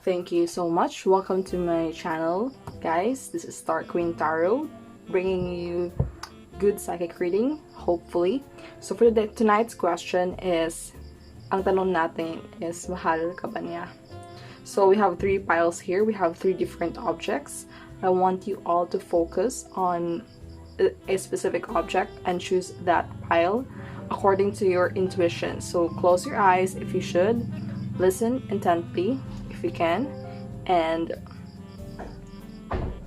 Thank you so much. Welcome to my channel, guys. This is Star Queen Tarot, bringing you good psychic reading, hopefully. So for tonight's question is, ang tanong natin is, mahal ka ba niya? So we have 3 piles here. We have 3 different objects. I want you all to focus on a specific object and choose that pile according to your intuition. So close your eyes if you should. Listen intently if you can, and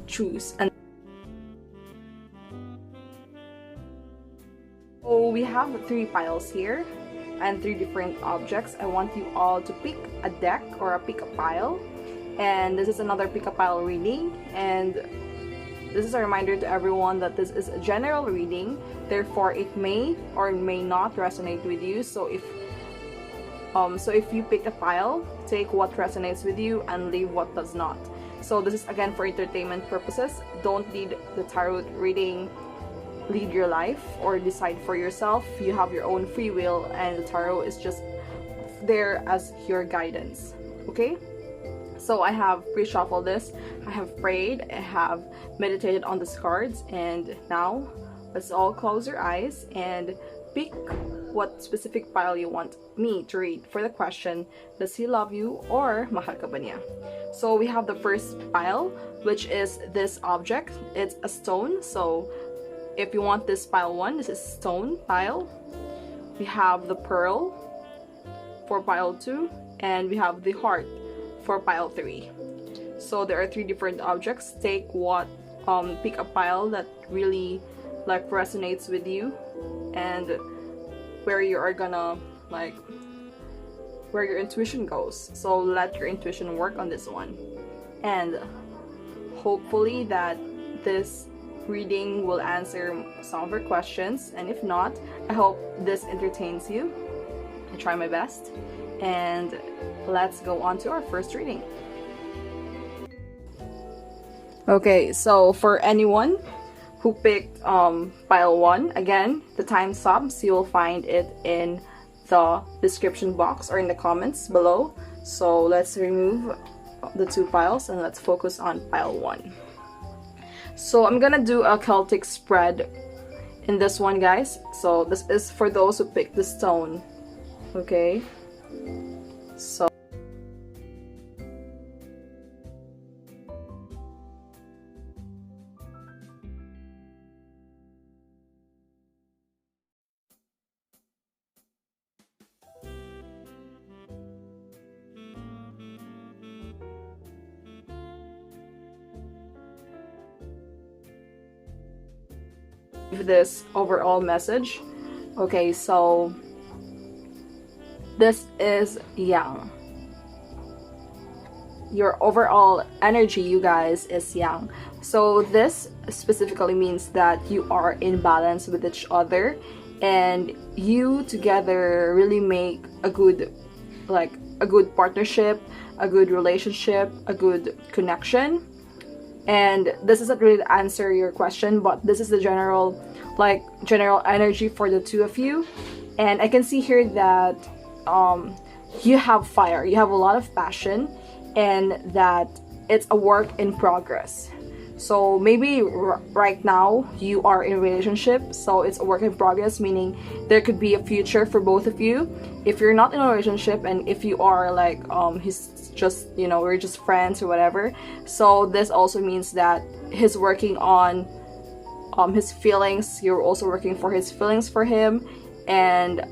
choose. And so we have 3 piles here and 3 different objects. I want you all to pick a deck or pick a pile, and this is another pick a pile reading, and this is a reminder to everyone that this is a general reading, therefore it may or may not resonate with you. So if you pick a pile, take what resonates with you and leave what does not. So this is again for entertainment purposes. Don't lead the tarot reading, lead your life or decide for yourself. You have your own free will, and the tarot is just there as your guidance. Okay? So I have pre-shuffled this, I have prayed, I have meditated on these cards, and now let's all close your eyes and pick what specific pile you want me to read for the question, does he love you or mahal ka ba niya? So we have the first pile, which is this object. It's a stone. So if you want this pile 1, this is stone pile. We have the pearl for pile 2, and we have the heart for pile 3. So there are 3 different objects. Take what pick a pile that really like resonates with you, and where you are gonna like where your intuition goes. So let your intuition work on this one, and hopefully that this reading will answer some of your questions, and if not, I hope this entertains you. I try my best, and let's go on to our first reading. Okay, so for anyone who picked pile 1, again, the time subs, you will find it in the description box or in the comments below. So let's remove the 2 piles and let's focus on pile 1. So I'm gonna do a Celtic spread in this one, guys. So this is for those who picked the stone. Okay, so this overall message. Okay, so this is yang. Your overall energy, you guys, is yang. So this specifically means that you are in balance with each other, and you together really make a good partnership, a good relationship, a good connection. And this doesn't really answer your question, but this is the general energy for the 2 of you. And I can see here that you have fire, you have a lot of passion, and that it's a work in progress. So maybe right now you are in a relationship, so it's a work in progress, meaning there could be a future for both of you. If you're not in a relationship, and if you are like he's just, you know, we're just friends or whatever, so this also means that he's working on his feelings, you're also working for his feelings for him, and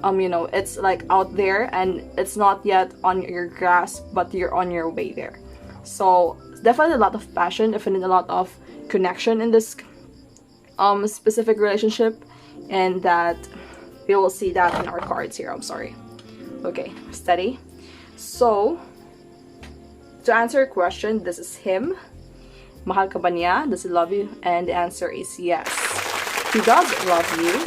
you know, it's like out there and it's not yet on your grasp, but you're on your way there. So definitely a lot of passion, definitely a lot of connection in this specific relationship, and that we will see that in our cards here. I'm sorry. Okay, steady. So to answer your question, this is him. Mahal ka ba niya? Does he love you? And the answer is yes. He does love you.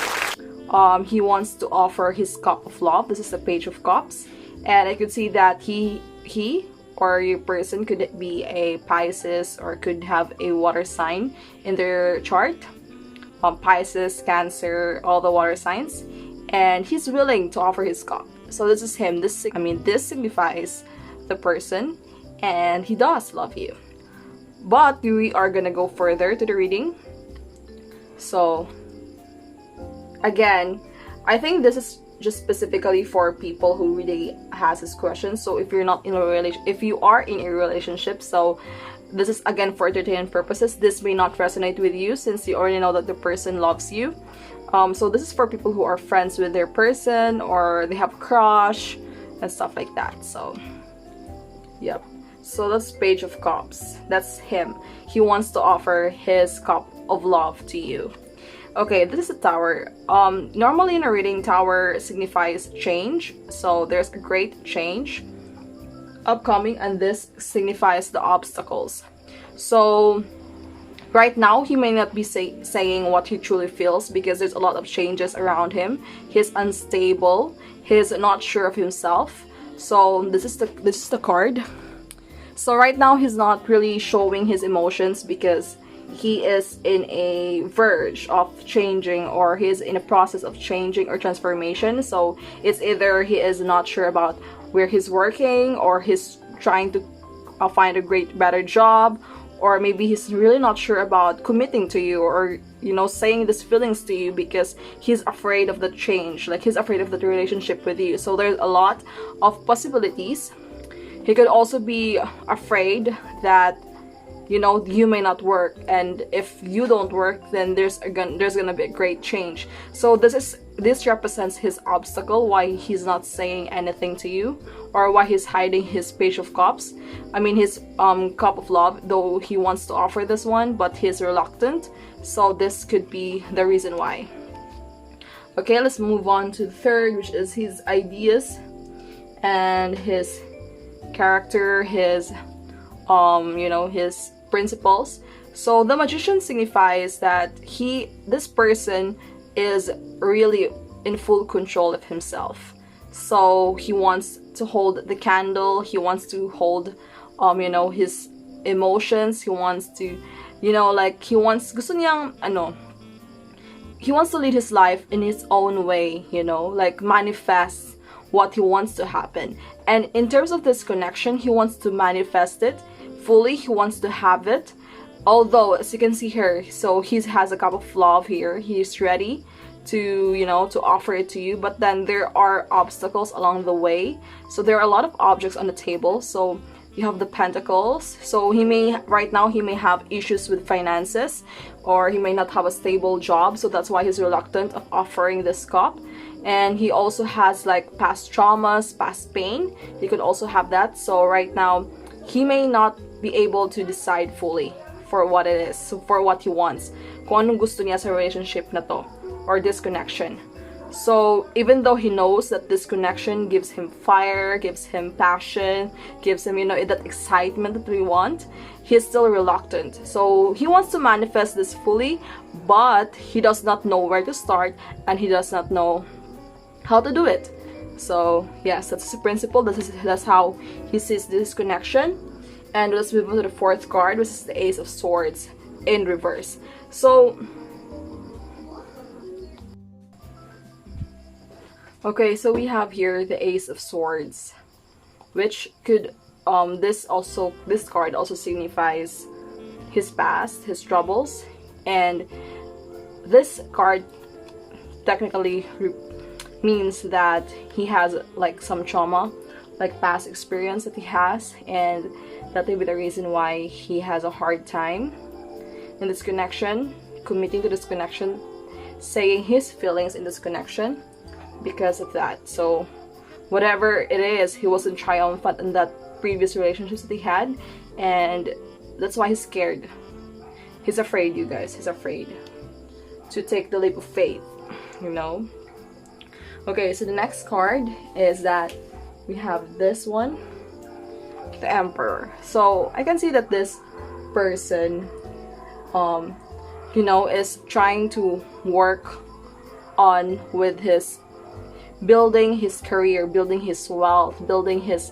He wants to offer his cup of love. This is the Page of Cups, and I could see that he or your person could be a Pisces or could have a water sign in their chart. Pisces, Cancer, all the water signs, and he's willing to offer his cup. So this is him. This signifies the person, and he does love you. But we are gonna go further to the reading. So again, I think this is just specifically for people who really has this question. So if you're not in a if you are in a relationship, so this is again for entertainment purposes. This may not resonate with you since you already know that the person loves you. So this is for people who are friends with their person, or they have a crush and stuff like that. So yep. So that's Page of Cups. That's him. He wants to offer his cup of love to you. Okay, this is a Tower. Normally in a reading, Tower signifies change. So there's a great change upcoming, and this signifies the obstacles. So right now, he may not be saying what he truly feels because there's a lot of changes around him. He's unstable. He's not sure of himself. So this is the card. So right now, he's not really showing his emotions because he is in a verge of changing, or he's in a process of changing or transformation. So it's either he is not sure about where he's working, or he's trying to find a better job, or maybe he's really not sure about committing to you, or saying these feelings to you because he's afraid of the change, like he's afraid of the relationship with you. So there's a lot of possibilities. He could also be afraid that you may not work, and if you don't work, then there's gonna be a great change. So this represents his obstacle, why he's not saying anything to you, or why he's hiding his Page of Cups. I mean his cup of love, though he wants to offer this one, but he's reluctant. So this could be the reason why. Okay, let's move on to the third, which is his ideas and his character, his his principles. So the Magician signifies that this person is really in full control of himself. So he wants to hold the candle, he wants to hold his emotions, he wants to he wants to lead his life in his own way, like manifest what he wants to happen. And in terms of this connection, he wants to manifest it fully. He wants to have it. Although, as you can see here, so he has a cup of love here. He's ready to, to offer it to you. But then there are obstacles along the way. So there are a lot of objects on the table. So you have the Pentacles. So right now he may have issues with finances, or he may not have a stable job. So that's why he's reluctant of offering this cup. And he also has like past traumas, past pain. He could also have that. So right now, he may not be able to decide fully for what it is, for what he wants. Kung anong gusto niya sa relationship na to, or this connection. So even though he knows that this connection gives him fire, gives him passion, gives him, that excitement that we want, he's still reluctant. So he wants to manifest this fully, but he does not know where to start, and he does not know how to do it. So yes, that's the principle. That's how he sees this connection. And let's move on to the fourth card, which is the Ace of Swords in reverse. So okay, so we have here the Ace of Swords, which could this card also signifies his past, his troubles, and this card technically means that he has like some trauma, like past experience that he has, and that may be the reason why he has a hard time in this connection, committing to this connection, saying his feelings in this connection because of that. So whatever it is, he wasn't triumphant in that previous relationships that he had, and that's why he's scared. He's afraid, you guys. He's afraid to take the leap of faith, Okay, so the next card is that we have this one, the Emperor. So I can see that this person, is trying to work on with his building his career, building his wealth, building his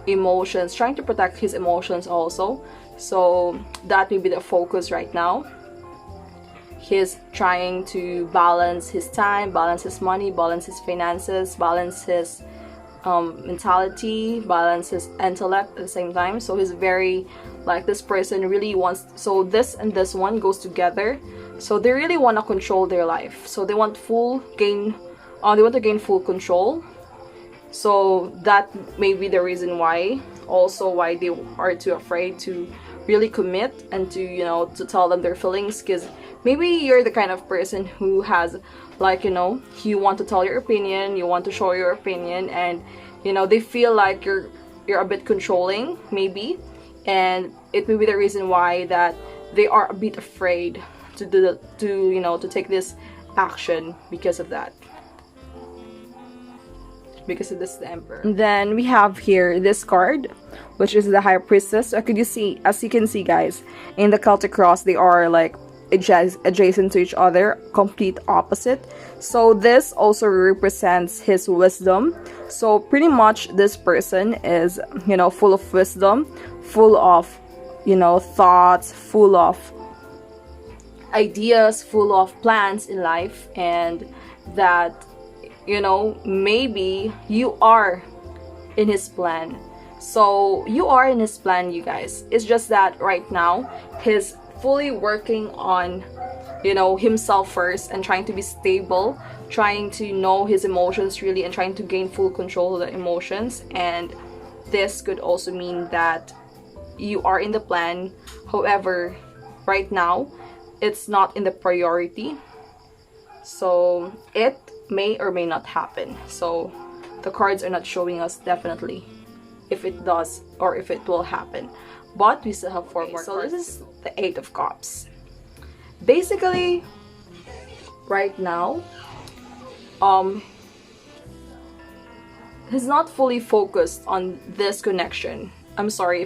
emotions, trying to protect his emotions also. So that will be the focus right now. He's trying to balance his time, balance his money, balance his finances, balance his mentality, balance his intellect at the same time. So he's very like, this person really wants, so this and this one goes together. So they really want to control their life. So they want to gain full control. So that may be the reason why, also why they are too afraid to really commit and to, you know, to tell them their feelings. Because maybe you're the kind of person who has, like, you know, you want to tell your opinion, you want to show your opinion, and, you know, they feel like you're a bit controlling, maybe, and it may be the reason why that they are a bit afraid to take this action because of that. Because of this, the Emperor. And then we have here this card, which is the High Priestess. So as you can see, guys, in the Celtic cross, they are like adjacent to each other, complete opposite. So this also represents his wisdom. So pretty much this person is, you know, full of wisdom, full of, you know, thoughts, full of ideas, full of plans in life, and that, you know, maybe you are in his plan. So you are in his plan, you guys. It's just that right now he's fully working on, you know, himself first, and trying to be stable, trying to know his emotions really, and trying to gain full control of the emotions. And this could also mean that you are in the plan. However, right now it's not in the priority, so it may or may not happen. So the cards are not showing us definitely if it does or if it will happen, but we still have 4 more cards. So this is the 8 of Cups. Basically right now he's not fully focused on this connection. I'm sorry,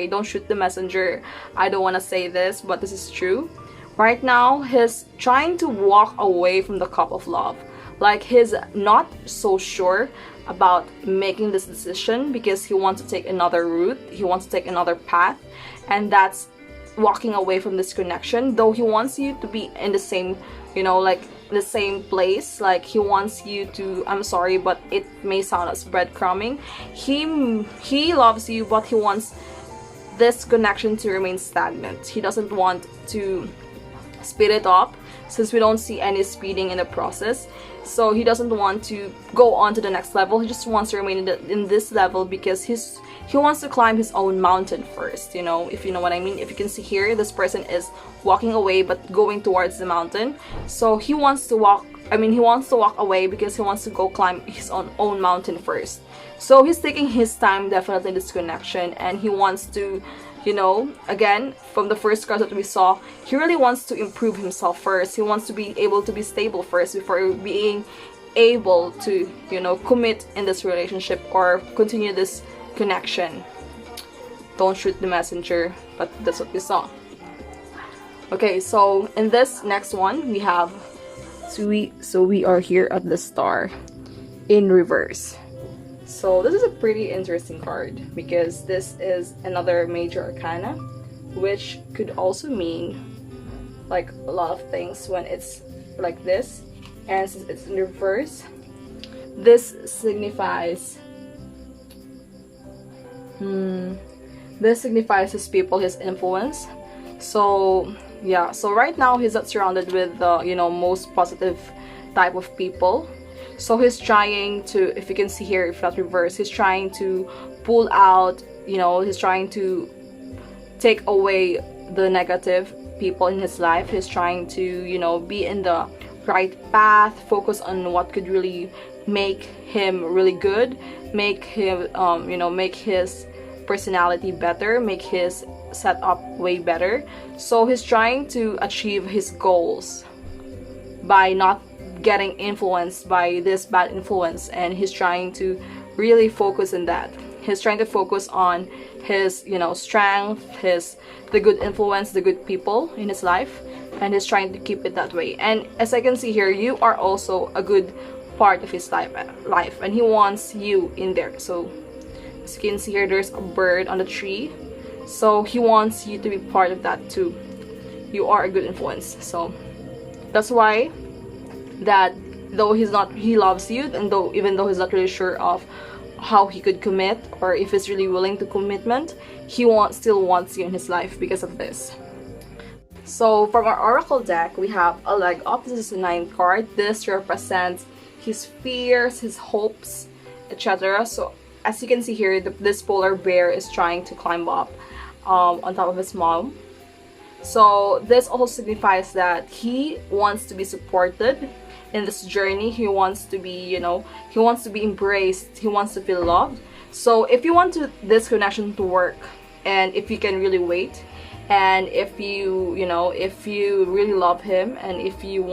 don't shoot the messenger. I don't want to say this, but this is true. Right now, he's trying to walk away from the Cup of Love. Like, he's not so sure about making this decision because he wants to take another route. He wants to take another path. And that's walking away from this connection. Though he wants you to be in the same, you know, like, the same place. Like, he wants you to, I'm sorry, but it may sound as breadcrumbing. He loves you, but he wants this connection to remain stagnant. He doesn't want to speed it up, since we don't see any speeding in the process. So he doesn't want to go on to the next level. He just wants to remain in this level because he wants to climb his own mountain first, you know, if you know what I mean. If you can see here, this person is walking away but going towards the mountain. So he wants to walk away because he wants to go climb his own mountain first. So he's taking his time, definitely, this connection, and he wants to, you know, again, from the first card that we saw, he really wants to improve himself first. He wants to be able to be stable first before being able to, you know, commit in this relationship or continue this connection. Don't shoot the messenger, but that's what we saw. Okay, so in this next one, we have, so we are here at the Star in reverse. So this is a pretty interesting card because this is another major arcana, which could also mean like a lot of things when it's like this. And since it's in reverse, this signifies his people, his influence. So yeah, so right now he's not surrounded with the, you know, most positive type of people. So he's trying to, if you can see here, if not reverse, he's trying to pull out, you know, he's trying to take away the negative people in his life. He's trying to, you know, be in the right path, focus on what could really make him really good, make him, you know, make his personality better, make his setup way better. So he's trying to achieve his goals by not getting influenced by this bad influence, and he's trying to really focus on that. He's trying to focus on his, you know, strength, the good influence, the good people in his life, and he's trying to keep it that way. And as I can see here, you are also a good part of his life, and he wants you in there. So as you can see here, there's a bird on the tree, so he wants you to be part of that too. You are a good influence. So that's why that though he loves you, and even though he's not really sure of how he could commit or if he's really willing to commitment, he still wants you in his life because of this. So from our oracle deck, we have a leg up. This is the 9th card. This represents his fears, his hopes, etc. So as you can see here, this polar bear is trying to climb up on top of his mom. So this also signifies that he wants to be supported in this journey. He wants to be, he wants to be embraced. He wants to feel loved. So if you want this connection to work, and if you can really wait, and if you really love him, and if you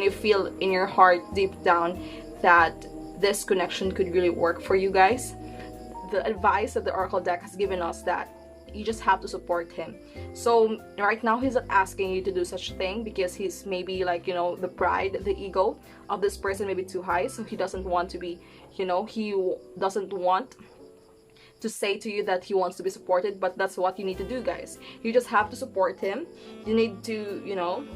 feel in your heart deep down that this connection could really work for you guys, the advice that the oracle deck has given us that you just have to support him. So right now he's not asking you to do such a thing because he's maybe like, the pride, the ego of this person may be too high, so he doesn't want to be, he doesn't want to say to you that he wants to be supported. But that's what you need to do, guys. You just have to support him. You need to,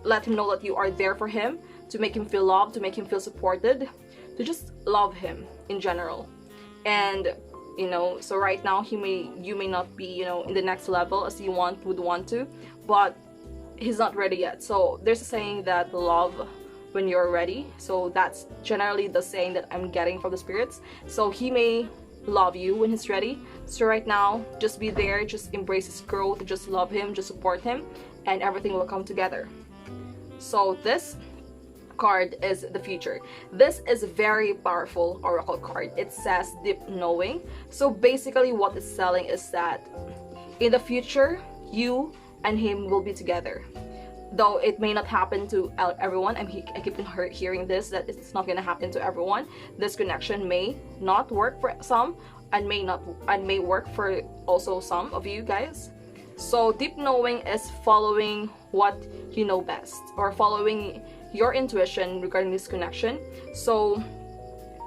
let him know that you are there for him, to make him feel loved, to make him feel supported, to just love him in general. And so right now you may not be in the next level as you would want to, but he's not ready yet. So there's a saying that love when you're ready. So that's generally the saying that I'm getting from the spirits. So he may love you when he's ready. So right now, just be there, just embrace his growth, just love him, just support him, and everything will come together. So this card is the future. This is a very powerful oracle card. It says deep knowing. So basically what it's telling is that in the future, you and him will be together. Though it may not happen to everyone. I keep hearing this, that it's not going to happen to everyone. This connection may not work for some, and may work for also some of you guys. So deep knowing is following what you know best, or following your intuition regarding this connection. So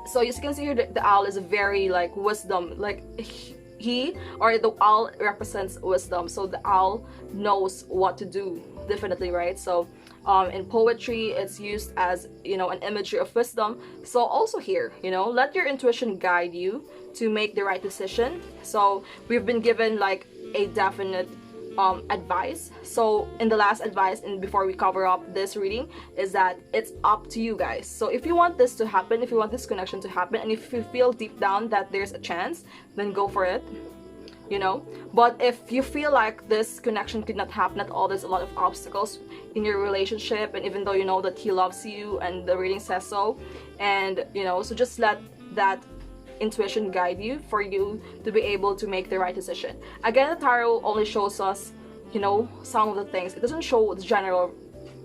as you can see here, the owl is very like wisdom, like the owl represents wisdom. So the owl knows what to do, definitely, right? So in poetry, it's used as an imagery of wisdom. So also here, let your intuition guide you to make the right decision. So we've been given like a definite advice. So in the last advice, and before we cover up this reading, is that it's up to you guys. So if you want this to happen, if you want this connection to happen, and if you feel deep down that there's a chance, then go for it. But if you feel like this connection could not happen at all, there's a lot of obstacles in your relationship, and even though you know that he loves you and the reading says so, and so just let that intuition guide you for you to be able to make the right decision. Again, the tarot only shows us some of the things. It doesn't show the general,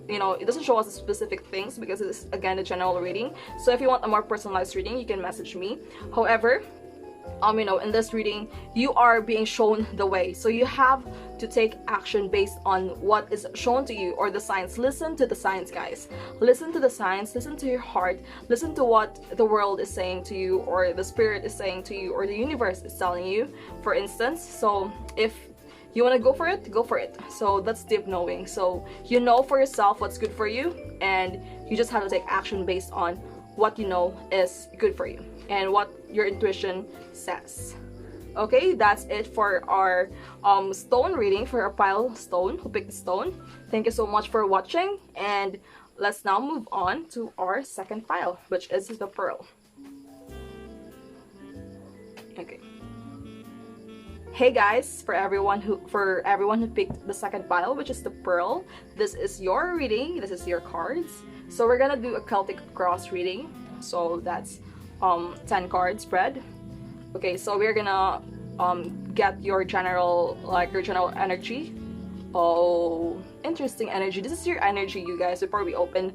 it doesn't show us the specific things, because it's again a general reading. So if you want a more personalized reading, you can message me. However, in this reading, you are being shown the way. So you have to take action based on what is shown to you, or the signs. Listen to the signs, guys. Listen to the signs, listen to your heart, listen to what the world is saying to you, or the spirit is saying to you, or the universe is telling you, for instance. So if you want to go for it, go for it. So that's deep knowing. So you know for yourself what's good for you, and you just have to take action based on what you know is good for you and what your intuition says. Okay, that's it for our stone reading, for our pile stone, who picked the stone. Thank you so much for watching, and let's now move on to our second pile, which is the pearl. Okay. Hey guys, for everyone who picked the second pile, which is the pearl, this is your reading, this is your cards. So we're gonna do a Celtic cross reading. So that's 10 card spread. Okay, so we're gonna get your general energy. Oh, interesting energy. This is your energy, you guys, before we open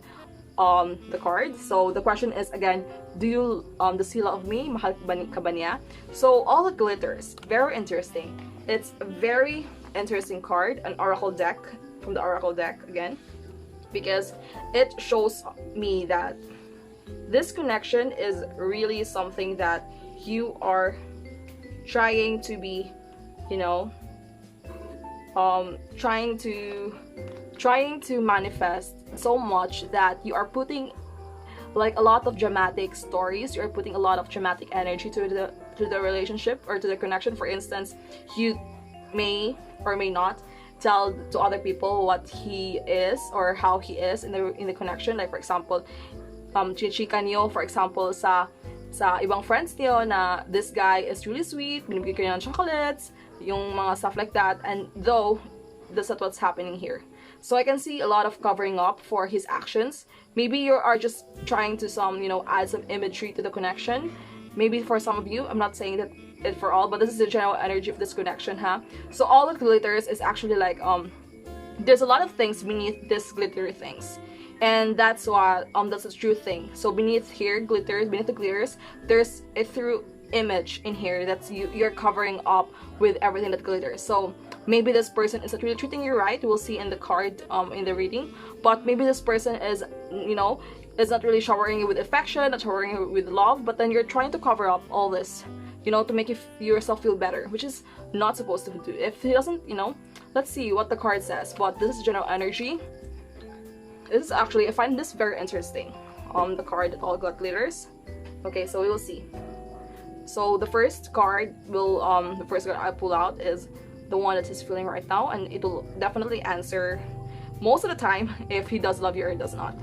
the cards. So the question is again, do you the sila of me, Mahal ka ba niya? So all the glitters, very interesting. It's a very interesting card, an oracle deck, from the oracle deck again, because it shows me that this connection is really something that you are trying to be, trying to manifest so much that you are putting like a lot of dramatic stories. You're putting a lot of dramatic energy to the relationship or to the connection. For instance, you may or may not tell to other people what he is or how he is in the connection. Like for example, chichika niyo, for example, sa ibang friends niyo na this guy is really sweet, binibigay kayo ng chocolates, yung mga stuff like that, and though that's not what's happening here. So I can see a lot of covering up for his actions. Maybe you are just trying to add some imagery to the connection. Maybe for some of you, I'm not saying that it for all, but this is the general energy of this connection, huh? So all that glitters is actually like there's a lot of things beneath this glittery things, and that's why that's a true thing. So beneath here glitters, beneath the glitters, there's a through image in here that's you're covering up with everything that glitters. So maybe this person is not really treating you right. We'll see in the card in the reading, but maybe this person is is not really showering you with affection, not showering you with love, but then you're trying to cover up all this, to make yourself feel better, which is not supposed to do. If he doesn't, let's see what the card says. But this is general energy. This is actually, I find this very interesting. The card that all got glitters. Okay, so we will see. So the first card the first card I pull out is the one that he's feeling right now, and it will definitely answer most of the time if he does love you or does not.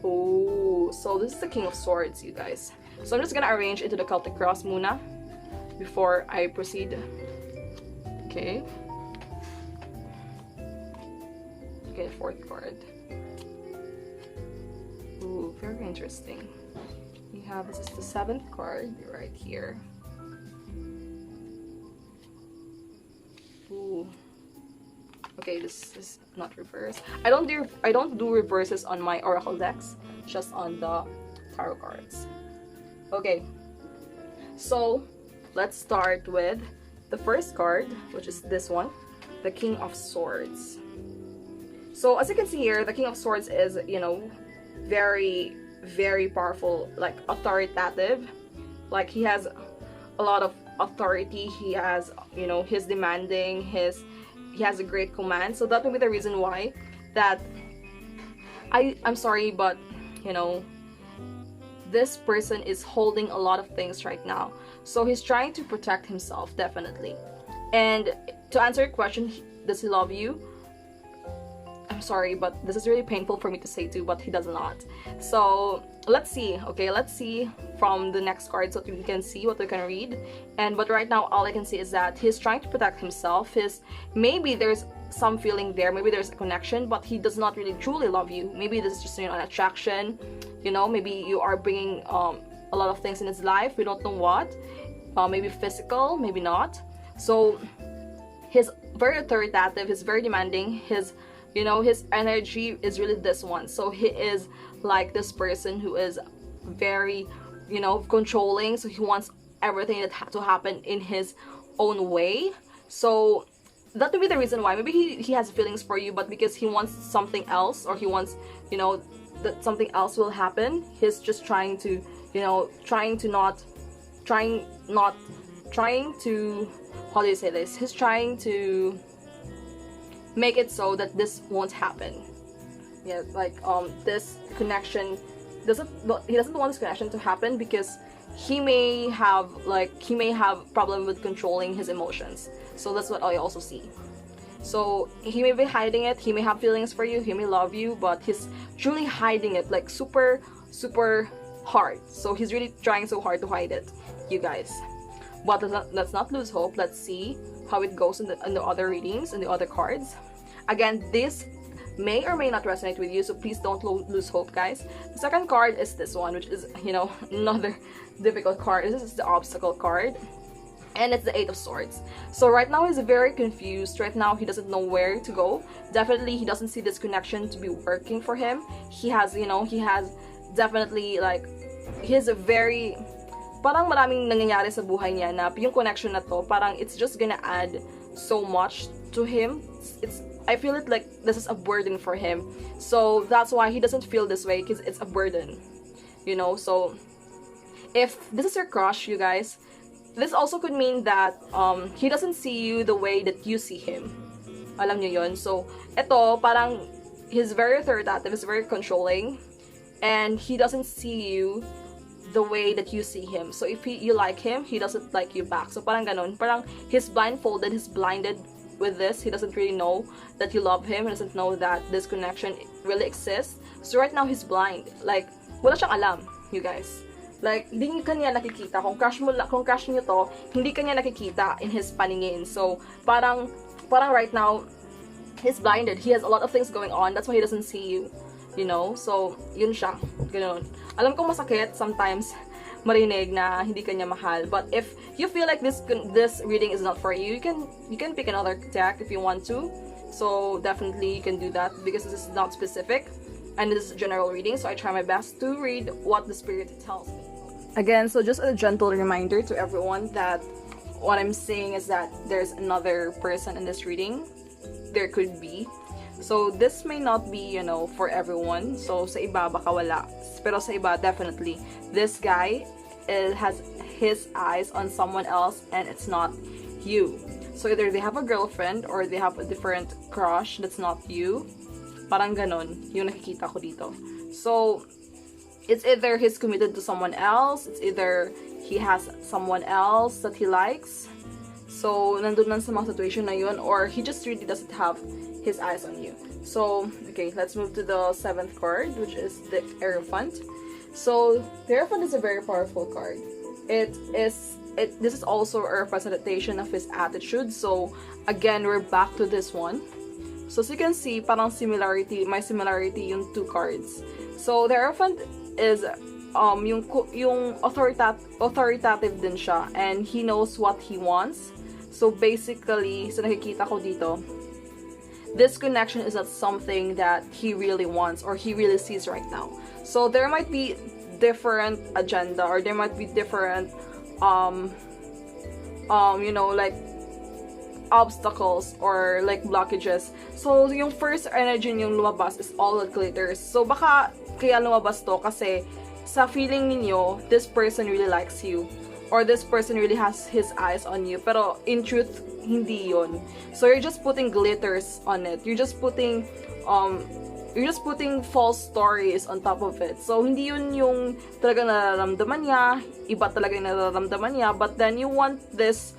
Oh, so this is the King of Swords, you guys. So I'm just gonna arrange into the Celtic Cross muna before I proceed. Okay. Okay, fourth card. Ooh, very interesting. We have, this is the seventh card right here. Ooh. Okay, this is not reverse. I don't do reverses on my oracle decks, just on the tarot cards. Okay, so let's start with the first card, which is this one, the King of Swords. So as you can see here, the King of Swords is, very, very powerful, like authoritative. Like he has a lot of authority. He has, he's demanding, he has a great command. So that will be the reason why that I'm sorry, but this person is holding a lot of things right now. So he's trying to protect himself, definitely. And to answer your question, does he love you? I'm sorry, but this is really painful for me to say too, but he does not. So let's see. Okay, let's see from the next card so that we can see what we can read. But right now all I can see is that he's trying to protect himself. Maybe there's some feeling there, maybe there's a connection, but he does not really truly love you. Maybe this is just an attraction, maybe you are bringing a lot of things in his life, we don't know what. Maybe physical, maybe not. So he's very authoritative, he's very demanding, his energy is really this one. So he is like this person who is very, controlling. So he wants everything to happen in his own way. So that would be the reason why. Maybe he has feelings for you, but because he wants something else, or he wants, that something else will happen, he's just trying to, how do you say this? He's trying to make it so that this won't happen. Yeah, like this connection he doesn't want this connection to happen because he may have problem with controlling his emotions. So that's what I also see. So he may be hiding it, he may have feelings for you, he may love you, but he's truly hiding it like super hard. So he's really trying so hard to hide it, you guys. But let's not lose hope. Let's see how it goes in the other readings and the other cards. Again, this may or may not resonate with you, so please don't lose hope, guys. The second card is this one, which is, another difficult card. This is the obstacle card, and it's the Eight of Swords. So right now he's very confused. Right now he doesn't know where to go. Definitely he doesn't see this connection to be working for him. He has definitely, like, he's a very, parang maraming nangyayari sa buhay niya na yung connection na to, parang it's just gonna add so much to him. I feel it like this is a burden for him. So that's why he doesn't feel this way, because it's a burden. So if this is your crush, you guys, this also could mean that he doesn't see you the way that you see him. Alam niyo yun? So ito, parang he's very authoritative, he's very controlling. and he doesn't see you the way that you see him. So if you like him, he doesn't like you back. So parang ganon. Parang he's blindfolded, he's blinded with this. He doesn't really know that you love him. He doesn't know that this connection really exists. So right now, he's blind. Like, wala siyang alam, you guys. Like, hindi niyo kanya nakikita. Kung crush niyo to, hindi kanya nakikita in his paningin. So, parang right now, he's blinded. He has a lot of things going on. That's why he doesn't see you. You know? So, yun siya. Ganun. Alam ko masakit sometimes marinig na hindi kanya mahal. But if you feel like this reading is not for you, you can pick another deck if you want to. So, definitely you can do that because this is not specific. And this is a general reading, so I try my best to read what the spirit tells me. Again, so just a gentle reminder to everyone that what I'm saying is that there's another person in this reading. There could be. So this may not be, you know, for everyone. So sa iba baka wala. Pero sa iba definitely. This guy has his eyes on someone else and it's not you. So either they have a girlfriend or they have a different crush that's not you. Parang ganon yung nakikita ko dito. So, it's either he's committed to someone else, it's either he has someone else that he likes. So, nandun lang sa mga situation na yun, or he just really doesn't have his eyes on you. So, okay, let's move to the 7th card, which is the Hierophant. So, the Hierophant is a very powerful card. This is also a representation of his attitude. So, again, we're back to this one. So, as you can see, parang may similarity yung two cards. So, the Hierophant is, yung authoritative din siya, and he knows what he wants. So, basically, sa nakikita ko dito, this connection is not something that he really wants or he really sees right now. So, there might be different agenda, or there might be different, you know, like, obstacles or like blockages. So, yung first energy yung lumabas is all that glitters. So, baka kaya lumabas to kasi sa feeling ninyo, this person really likes you. Or this person really has his eyes on you. Pero, in truth, hindi yun. So, you're just putting glitters on it. You're just putting false stories on top of it. So, hindi yun yung talagang nararamdaman niya. Iba talaga yung nararamdaman niya. But then, you want this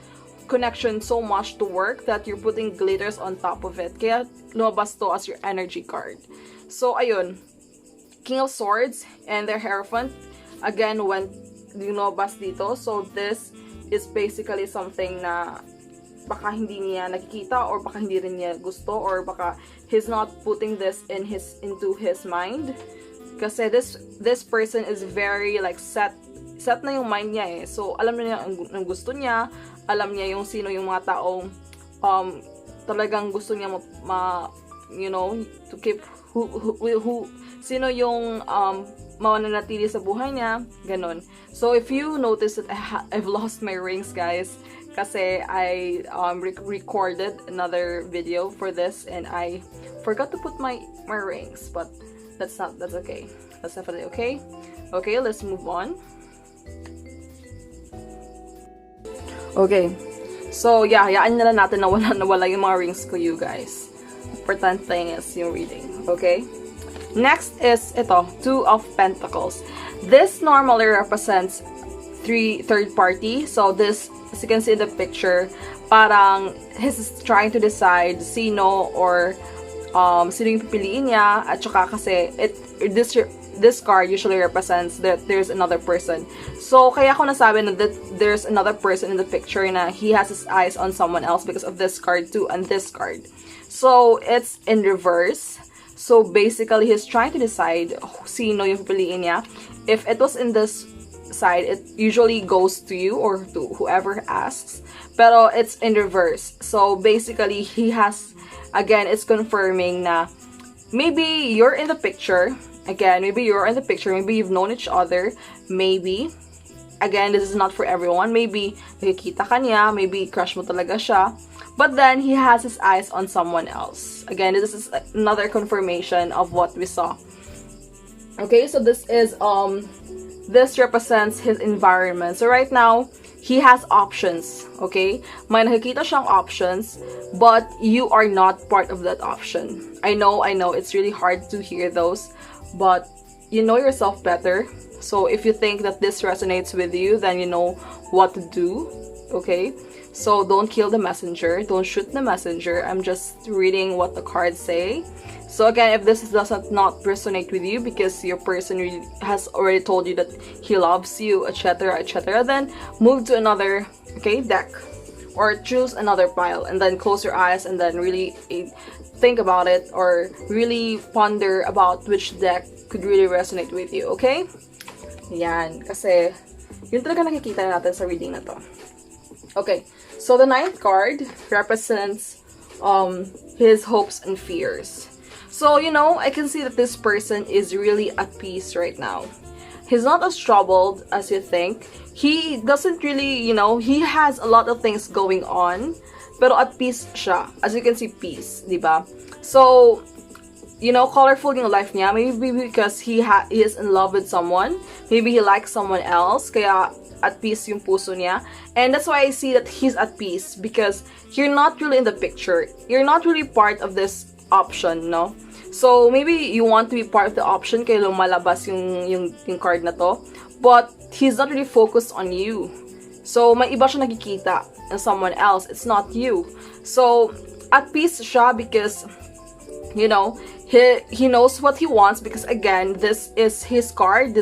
connection so much to work that you're putting glitters on top of it. Kaya lumabas to as your energy card. So, ayun. King of Swords and the Hierophant again went lumabas dito. So, this is basically something na baka hindi niya nakikita or baka hindi rin niya gusto or baka he's not putting this into his mind. Kasi this person is very like set na yung mind niya eh. So, alam niya ang gusto niya. Alam niya yung sino yung mga taong talagang gusto niya you know, to keep who sino yung mananatili sa buhay niya, ganon. So if you notice that I've lost my rings, guys, kasi I recorded another video for this and I forgot to put my rings, but that's okay. That's definitely okay. Okay, let's move on. Okay. So, yeah, hayaan na lang natin na wala yung mga rings ko, you guys. Important thing is yung reading. Okay? Next is ito, Two of Pentacles. This normally represents third party. So, this, as you can see in the picture, parang he's trying to decide sino or sino yung pipiliin niya. At saka kasi, this card usually represents that there's another person. So, kaya ko nasabi na that there's another person in the picture na he has his eyes on someone else because of this card too and this card. So, it's in reverse. So, basically, he's trying to decide sino yung pipiliin niya. If it was in this side, it usually goes to you or to whoever asks. Pero, it's in reverse. So, basically, he has, again, it's confirming na maybe you're in the picture. Again, maybe you're in the picture. Maybe you've known each other. Maybe. Again, this is not for everyone. Maybe nakikita ka niya. Maybe crush mo talaga siya. But then, he has his eyes on someone else. Again, this is another confirmation of what we saw. Okay, so this is, this represents his environment. So right now, he has options. Okay? May nakikita siyang options, but you are not part of that option. I know, it's really hard to hear those. But you know yourself better. So if you think that this resonates with you, then you know what to do, okay? So don't kill the messenger, don't shoot the messenger. I'm just reading what the cards say. So again, if this doesn't not resonate with you because your person really has already told you that he loves you, etc., etc., then move to another, okay, deck, or choose another pile, and then close your eyes and then really think about it, or really ponder about which deck could really resonate with you, okay? Yan, kasi yun talaga nakikita natin sa reading na to. Okay, so the 9th card represents his hopes and fears. So, you know, I can see that this person is really at peace right now. He's not as troubled as you think. He doesn't really, you know, he has a lot of things going on, pero at peace siya. As you can see, peace, diba? So, you know, colorful yung life niya. Maybe because he is in love with someone. Maybe he likes someone else. Kaya at peace yung puso niya. And that's why I see that he's at peace, because you're not really in the picture. You're not really part of this option, no? So, maybe you want to be part of the option kaya lumalabas yung card na to. But, he's not really focused on you. So, may iba siya nakikita in someone else. It's not you. So, at peace siya because, you know, he knows what he wants, because again, this is his card.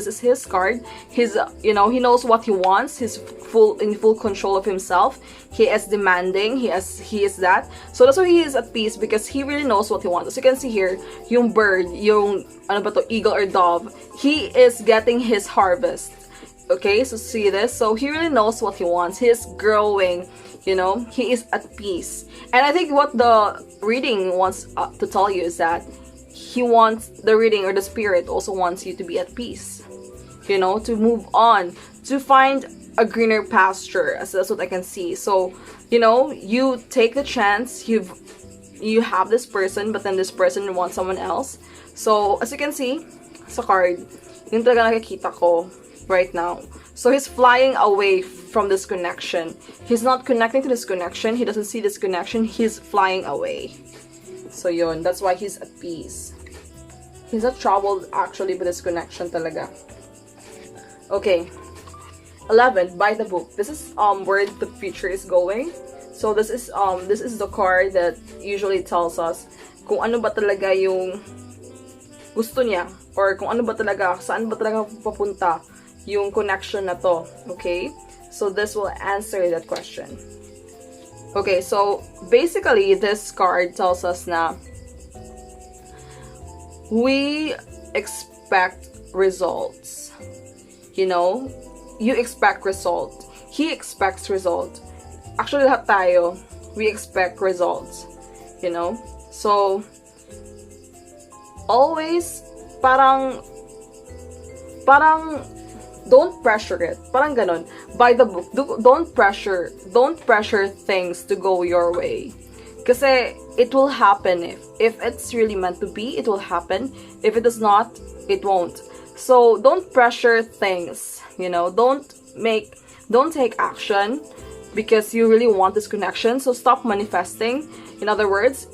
He's, you know, he knows what he wants. He's in full control of himself. He is demanding. He is that. So that's why he is at peace, because he really knows what he wants. As you can see here, yung bird, yung ano ba to, eagle or dove, he is getting his harvest. Okay, so see this. So he really knows what he wants. He is growing. You know, he is at peace. And I think what the reading wants to tell you is that he wants, the reading or the spirit also wants you to be at peace. You know, to move on, to find a greener pasture, as that's what I can see. So, you know, you take the chance, you have this person, but then this person wants someone else. So, as you can see sa card, yun talaga nakikita ko right now. So he's flying away from this connection. He's not connecting to this connection. He doesn't see this connection. He's flying away. So yun, that's why he's at peace. He's not troubled actually with this connection talaga. Okay. 11, by the book. This is where the future is going. So this is the card that usually tells us kung ano ba talaga yung gusto niya, or kung ano ba talaga, saan ba talaga papunta yung connection na to, okay? So this will answer that question. Okay, so basically this card tells us na we expect results. You know, you expect result. He expects result. Actually, lahat tayo, we expect results. You know? So, always, parang, don't pressure it. Parang ganon. By the book. Don't pressure things to go your way. Kasi it will happen. If it's really meant to be, it will happen. If it does not, it won't. So don't pressure things. You know, don't take action because you really want this connection. So stop manifesting. In other words,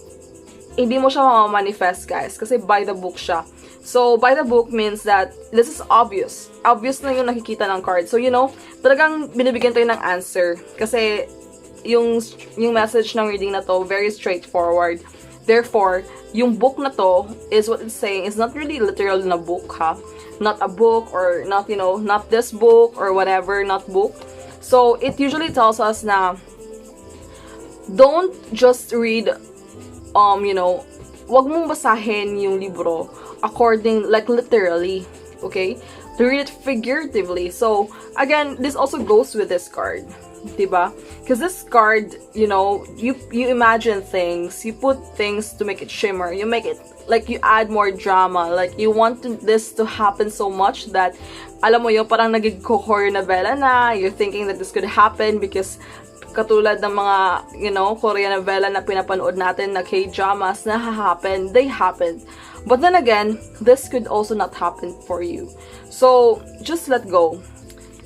hindi mo siya ma-manifest, guys. Kasi by the book siya. So, by the book means that this is obvious. Obvious na yung nakikita ng card. So, you know, talagang binibigyan tayo ng answer. Kasi, yung message ng reading na to, very straightforward. Therefore, yung book na to is what it's saying is not really literal na book, ha? Not a book, or not, you know, not this book, or whatever, not book. So, it usually tells us na don't just read, you know, wag mong basahin yung libro according, like literally, okay? To read it figuratively. So, again, this also goes with this card, diba? Because this card, you know, you imagine things, you put things to make it shimmer, you make it, like, you add more drama, like, you want this to happen so much that, alam mo yun, parang nagig-horror novela na, you're thinking that this could happen because katulad ng mga, you know, Korean novela na pinapanood natin na K-dramas na happen, they happened. But then again, this could also not happen for you. So, just let go.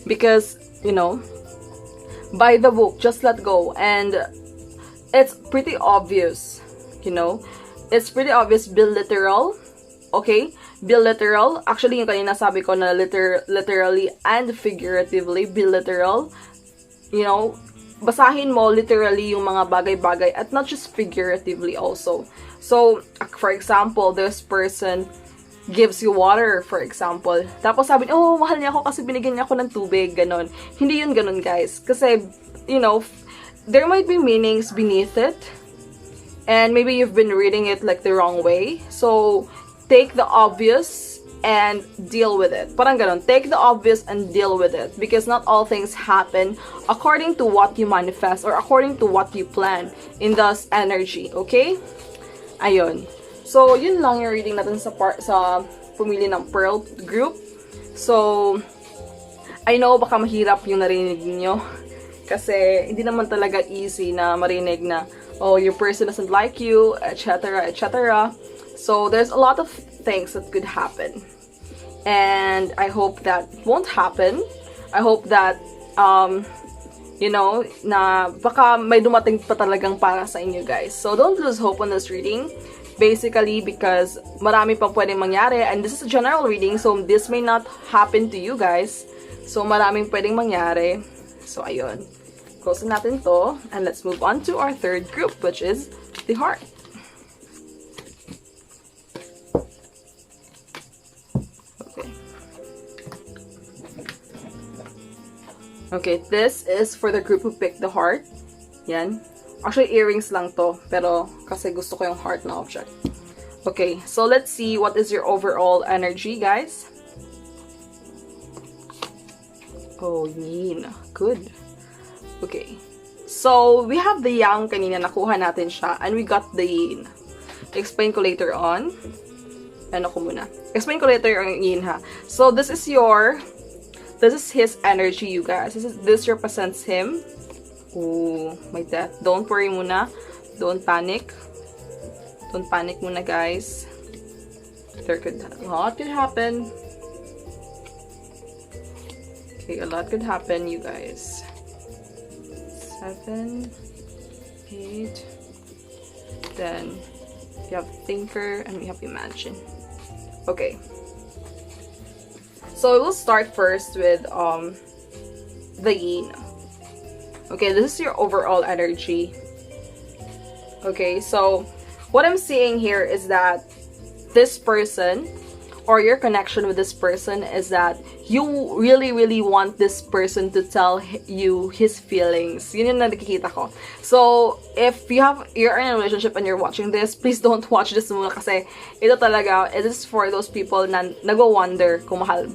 Because, you know, by the book, just let go. And it's pretty obvious, you know. It's pretty obvious, be literal. okay? Be literal. Actually, yung kanina sabi ko na literally and figuratively. Be literal. You know, basahin mo literally yung mga bagay-bagay at not just figuratively also. So, for example, this person gives you water, for example. Tapos sabi niya, oh, mahal niya ako kasi binigyan niya ako ng tubig, ganon. Hindi yun ganon, guys. Kasi, you know, there might be meanings beneath it. And maybe you've been reading it like the wrong way. So, take the obvious and deal with it. Parang ganon. Take the obvious and deal with it. Because not all things happen according to what you manifest or according to what you plan in this energy. Okay? Ayun. So, yun lang yung reading natin sa pumili ng Pearl group. So, I know baka mahirap yung narinig niyo. Kasi, hindi naman talaga easy na marinig na, oh, your person doesn't like you, etc., etc. So, there's a lot of things that could happen. And I hope that won't happen. I hope that, you know, na baka may dumating pa talagang para sa inyo, guys. So, don't lose hope on this reading. Basically, because marami pang pwedeng mangyari. And this is a general reading, so this may not happen to you guys. So, maraming pwedeng mangyari. So, ayun. Close natin to. And let's move on to our third group, which is the heart. Okay. Okay, this is for the group who picked the heart. Yan. Actually, earrings lang to. Pero, kasi gusto ko yung heart na object. Okay, so let's see what is your overall energy, guys. Oh, yin. Good. Okay. So, we have the yang kanina. Nakuha natin siya. And we got the yin. Explain ko later on. Ano ko muna. Explain ko later yung yin, ha. So, this is his energy, you guys. This represents him. Oh, my death. Don't worry muna. Don't panic. Don't panic muna, guys. A lot could happen. Okay, a lot could happen, you guys. 7, 8, then we have thinker and we have imagine. Okay. So we'll start first with the yin. Okay, this is your overall energy. Okay, so what I'm seeing here is that this person or your connection with this person is that you really, really want this person to tell you his feelings. Yun yung nakikita ko. So, if you're in a relationship and you're watching this, please don't watch this muna kasi ito talaga, it is for those people na nag-wonder kung mahal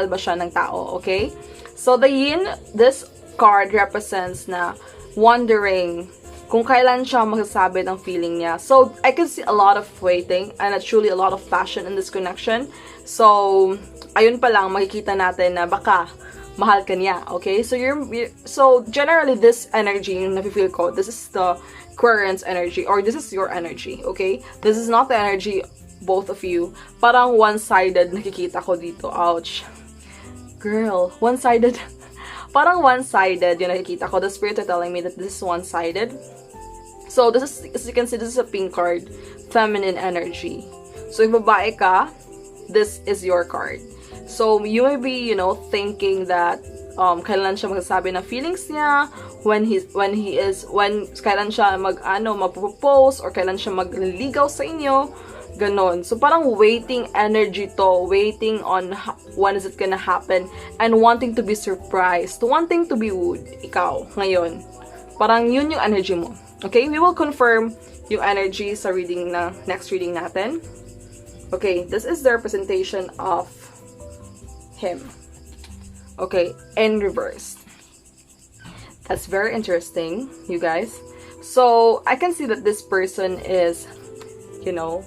ba siya ng tao, okay? So, the yin, this card represents na wondering kung kailan siya magsasabi ng feeling niya. So, I can see a lot of waiting and truly a lot of passion in this connection. So, ayun pa lang, makikita natin na baka mahal ka niya, okay? So, so generally, this energy, yung nafe-feel ko, this is the Aquarian's energy, or this is your energy, okay? This is not the energy, both of you. Parang one-sided nakikita ko dito. Ouch. Girl, one-sided. Parang one-sided yung nakikita ko. The spirits are telling me that this is one-sided. So, this is, as you can see, this is a pink card. Feminine energy. So, if babae ka, this is your card. So, you may be, you know, thinking that kailan siya magsasabi ng feelings niya, kailan siya mag-propose, or kailan siya magliligaw sa inyo, ganon. So, parang waiting energy to, waiting on when is it gonna happen, and wanting to be surprised, wanting to be wooed, ikaw, ngayon. Parang yun yung energy mo. Okay, we will confirm yung energy sa next reading natin. Okay, this is the representation of him. Okay, in reverse. That's very interesting, you guys. So, I can see that this person is, you know,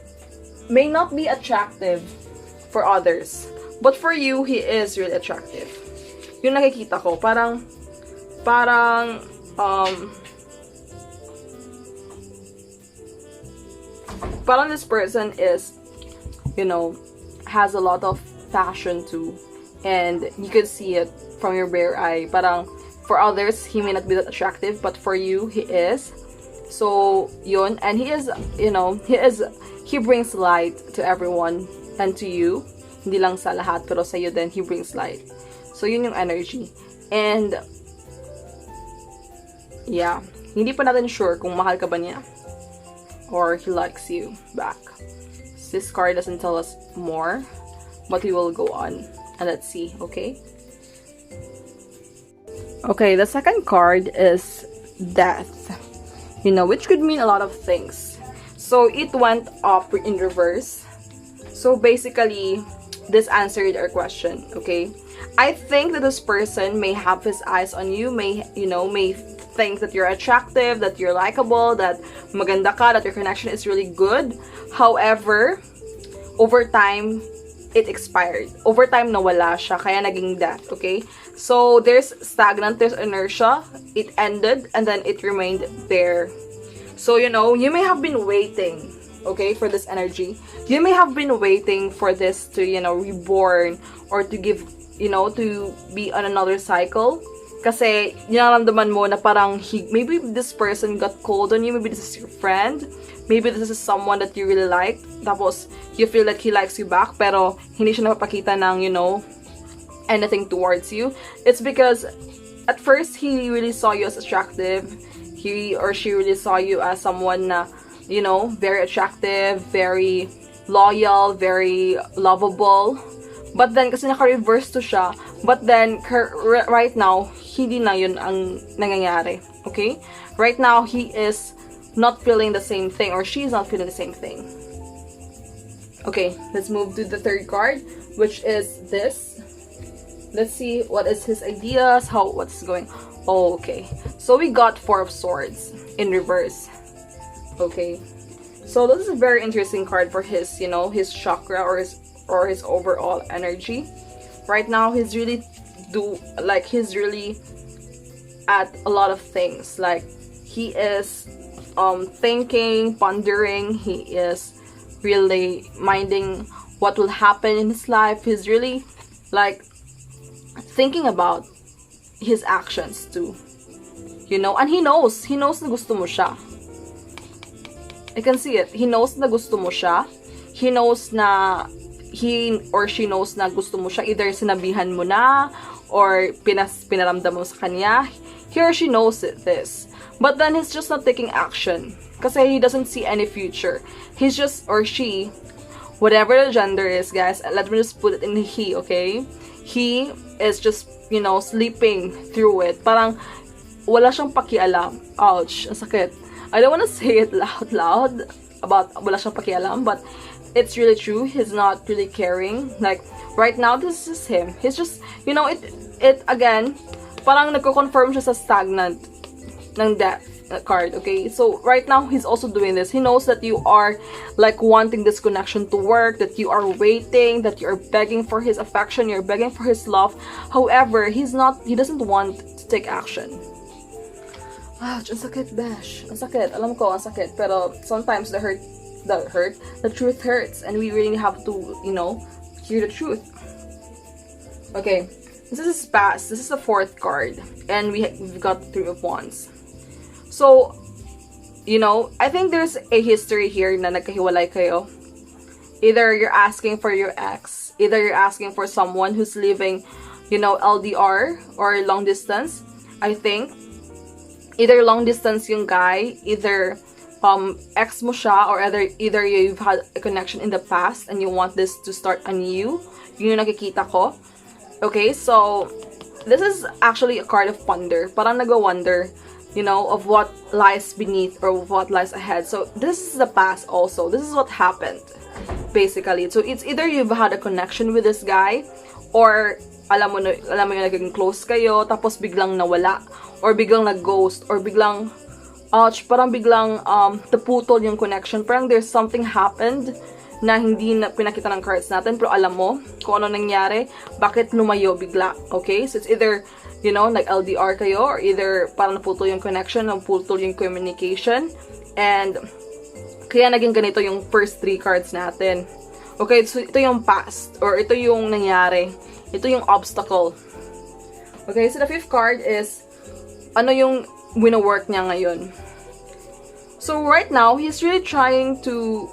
may not be attractive for others. But for you, he is really attractive. Yung nakikita ko, parang this person is, you know, has a lot of passion too. And you could see it from your bare eye. Parang, for others, he may not be that attractive, but for you, he is. So, yun. And he is, you know, he brings light to everyone and to you. Hindi lang sa lahat, pero sa iyo din, he brings light. So, yun yung energy. And, yeah, hindi pa natin sure kung mahal ka ba niya or he likes you back. This card doesn't tell us more, but we will go on and let's see, okay? Okay, the second card is Death, which could mean a lot of things. So it went up in reverse. So basically, this answered our question, okay? I think that this person may have his eyes on you, may think that you're attractive, that you're likable, that maganda ka, that your connection is really good. However, over time, it expired. Over time, nawala siya, kaya naging death, okay? So, there's stagnant, there's inertia, it ended, and then it remained there. So, you may have been waiting, okay, for this energy. You may have been waiting for this to, reborn, or to give, to be on another cycle. Kasi, nararamdaman mo na parang, maybe this person got cold on you, maybe this is your friend, maybe this is someone that you really like, tapos, you feel like he likes you back, pero, hindi siya napapakita ng, anything towards you. It's because, at first, he really saw you as attractive, he or she really saw you as someone na, very attractive, very loyal, very lovable. But then, kasi naka-reverse to siya, but then, right now, hindi na yun ang nangyayari. Okay? Right now, he is not feeling the same thing, or she is not feeling the same thing. Okay, let's move to the third card, which is this. Let's see what is his ideas, what's going. Oh, okay. So we got Four of Swords in reverse. Okay. So this is a very interesting card for his, his chakra or his overall energy. Right now, he's really at a lot of things. Like, he is thinking, pondering, he is really minding what will happen in his life. He's really thinking about his actions too. And he knows na gusto mo siya. I can see it. He knows na gusto mo siya. He knows na he or she knows na gusto mo siya. Either sinabihan mo na or pinaramdam mo sa kanya. He or she knows this. But then he's just not taking action. Kasi he doesn't see any future. He's just, or she, whatever the gender is, guys, let me just put it in he, okay? He is just, sleeping through it. Parang, wala siyang pakialam. Ouch, ang sakit. I don't want to say it loud about wala siyang pakialam, but it's really true. He's not really caring. Like, right now, this is him. He's just, it again, parang nagko-confirm siya sa stagnant ng death card, okay? So, right now, he's also doing this. He knows that you are, wanting this connection to work, that you are waiting, that you are begging for his affection, you're begging for his love. However, he doesn't want to take action. Ouch, ang sakit, Besh. Ang sakit. Alam ko, ang sakit. Pero, sometimes the truth hurts, and we really have to, hear the truth. Okay, this is his past. This is the fourth card, and we've got the Three of Wands. So, I think there's a history here na nagkahiwalay kayo. Either you're asking for your ex, either you're asking for someone who's living, LDR or long distance. I think either long distance yung guy, either ex mo siya, or either you've had a connection in the past and you want this to start anew. Yun yung nakikita ko. Okay, so this is actually a card of ponder. Parang nag-wonder, of what lies beneath or what lies ahead. So this is the past also. This is what happened, basically. So it's either you've had a connection with this guy, or alam mo yung naging close kayo, tapos biglang nawala, or biglang nag-ghost, or biglang, parang biglang naputol yung connection. Parang there's something happened na hindi na pinakita ng cards natin, pero alam mo kung ano nangyari, bakit lumayo bigla. Okay? So it's either, LDR kayo, or either parang naputol yung connection, naputol yung communication, and kaya naging ganito yung first three cards natin. Okay, so ito yung past, or ito yung nangyari. Ito yung obstacle. Okay, so the fifth card is, ano yung wino-work niya ngayon. So right now, he's really trying to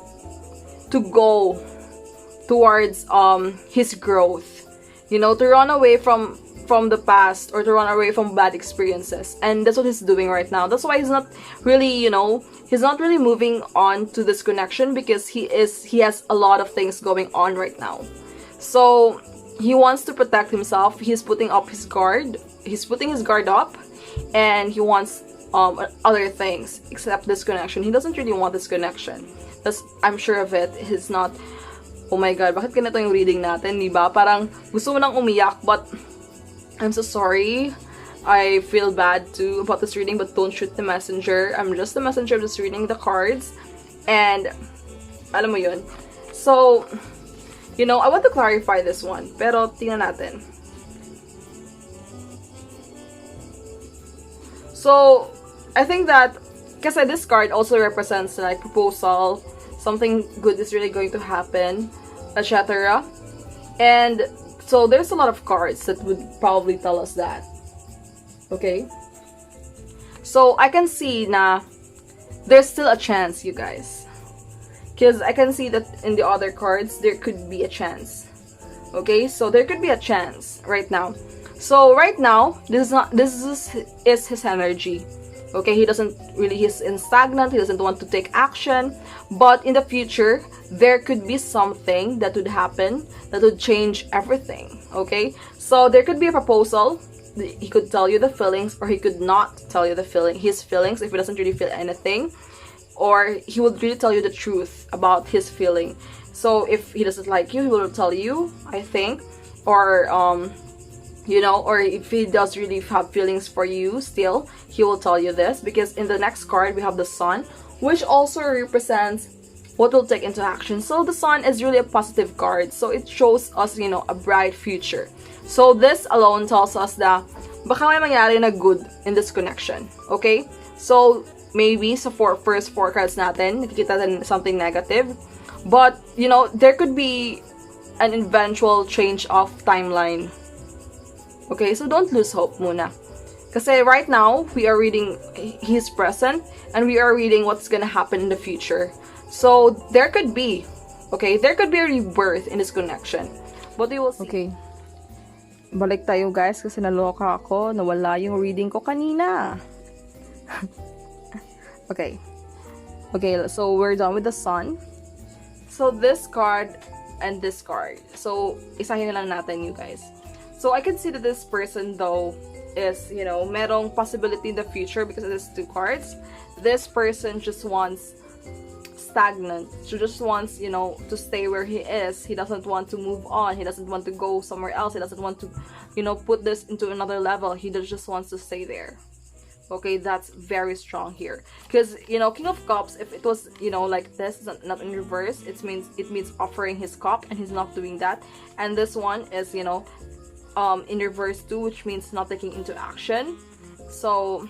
towards his growth, you know, to run away from the past, or to run away from bad experiences. And that's what he's doing right now. That's why he's not really, you know, he's not really moving on to this connection, because he has a lot of things going on right now. So he wants to protect himself. He's putting up his guard. He's putting his guard up, and he wants other things except this connection. He doesn't really want this connection. I'm sure of it. He's not, oh my god, bakit ganito yung reading natin, diba? Parang gusto mo nang umiyak, but I'm so sorry. I feel bad too about this reading, but don't shoot the messenger. I'm just the messenger of this reading, the cards. And alam mo yun. So, you know, I want to clarify this one, pero tingnan natin. So, I think that, kasi this card also represents like proposal, something good is really going to happen, etc. And so there's a lot of cards that would probably tell us that. Okay? So I can see na there's still a chance, you guys. Because I can see that in the other cards, there could be a chance. Okay? So there could be a chance right now. So right now, this is his energy. Okay, he's in stagnant, he doesn't want to take action, but in the future, there could be something that would happen that would change everything, okay? So there could be a proposal, he could tell you the feelings, or he could not tell you his feelings if he doesn't really feel anything, or he would really tell you the truth about his feeling. So if he doesn't like you, he will tell you, I think, or you know, or if he does really have feelings for you still, he will tell you this, because in the next card we have the Sun, which also represents what will take into action. So the Sun is really a positive card, so it shows us, you know, a bright future. So this alone tells us that baka may mangyari na good in this connection, okay? So maybe sa first four cards natin, nakikita natin something negative, but you know, there could be an eventual change of timeline. Okay, so don't lose hope muna. Kasi right now, we are reading his present, and we are reading what's gonna happen in the future. So, there could be, okay, there could be a rebirth in this connection. But we will see. Okay. Balik tayo, guys, kasi naloka ako. Nawala yung reading ko kanina. Okay. Okay, so we're done with the Sun. So, this card and this card. So, isahin na lang natin, you guys. So, I can see that this person, though, is, you know, merong possibility in the future because of these two cards. This person just wants stagnant. She just wants, you know, to stay where he is. He doesn't want to move on. He doesn't want to go somewhere else. He doesn't want to, you know, put this into another level. He just wants to stay there. Okay, that's very strong here. Because, you know, King of Cups, if it was, you know, like this, not in reverse, it means offering his cup, and he's not doing that. And this one is, you know, in reverse too, which means not taking into action. So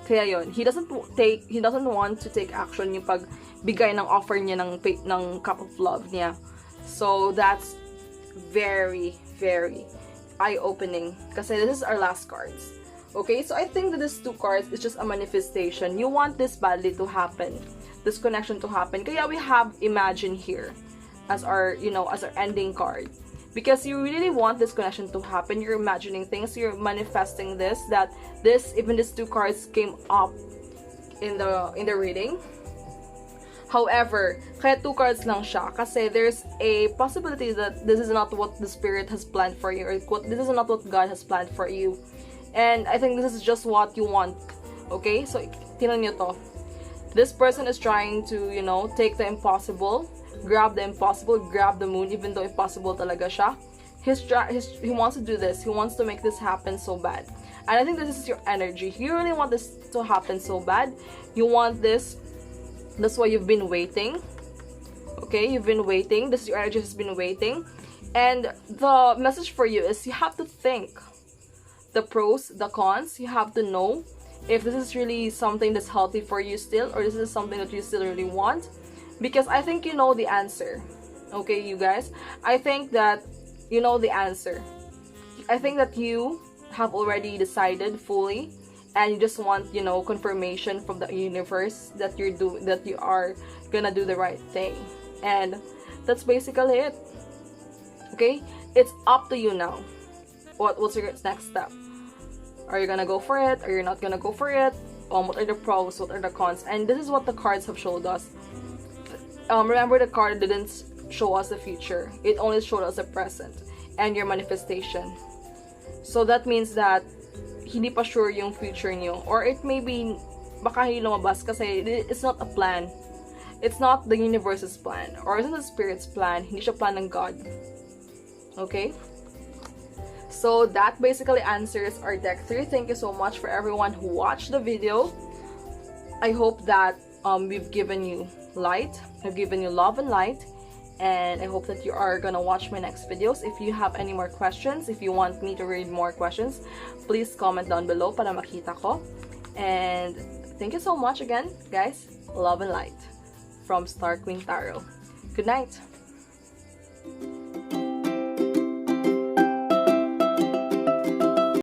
kaya yun, he doesn't want to take action yung pagbigay ng offer niya ng cup of love niya. So that's very, very eye-opening, kasi this is our last cards. Okay, so I think that these two cards is just a manifestation. You want this badly to happen, this connection to happen. Kaya we have Imagine here as our, you know, as our ending card. Because you really want this connection to happen. You're imagining things. You're manifesting this. That even these two cards came up in the reading. However, kaya two cards lang siya. Kasi there's a possibility that this is not what the Spirit has planned for you. Or this is not what God has planned for you. And I think this is just what you want. Okay? So, tingnan nyo to. This person is trying to, you know, take the impossible, grab the impossible, grab the moon, even though impossible talaga siya. He wants to do this. He wants to make this happen so bad. And I think this is your energy. You really want this to happen so bad. You want this. That's why you've been waiting. Okay, you've been waiting. This is your energy has been waiting. And the message for you is you have to think the pros, the cons. You have to know if this is really something that's healthy for you still, or this is something that you still really want. Because I think you know the answer. Okay, you guys? I think that you know the answer. I think that you have already decided fully, and you just want, you know, confirmation from the universe that you are gonna do the right thing. And that's basically it. Okay, it's up to you now. What's your next step? Are you gonna go for it? Are you not gonna go for it? What are the pros? What are the cons? And this is what the cards have showed us. Remember, the card didn't show us the future. It only showed us the present and your manifestation. So that means that hindi pa sure yung future niyo. Or it may be, baka hindi lumabas kasi it's not a plan. It's not the universe's plan. Or it's not the spirit's plan. Hindi siya plan ng God. Okay? So that basically answers our deck 3. Thank you so much for everyone who watched the video. I hope that we've given you light. I've given you love and light. And I hope that you are gonna watch my next videos. If you have any more questions, if you want me to read more questions, please comment down below para makita ko. And thank you so much again, guys. Love and light from Star Queen Tarot. Good night.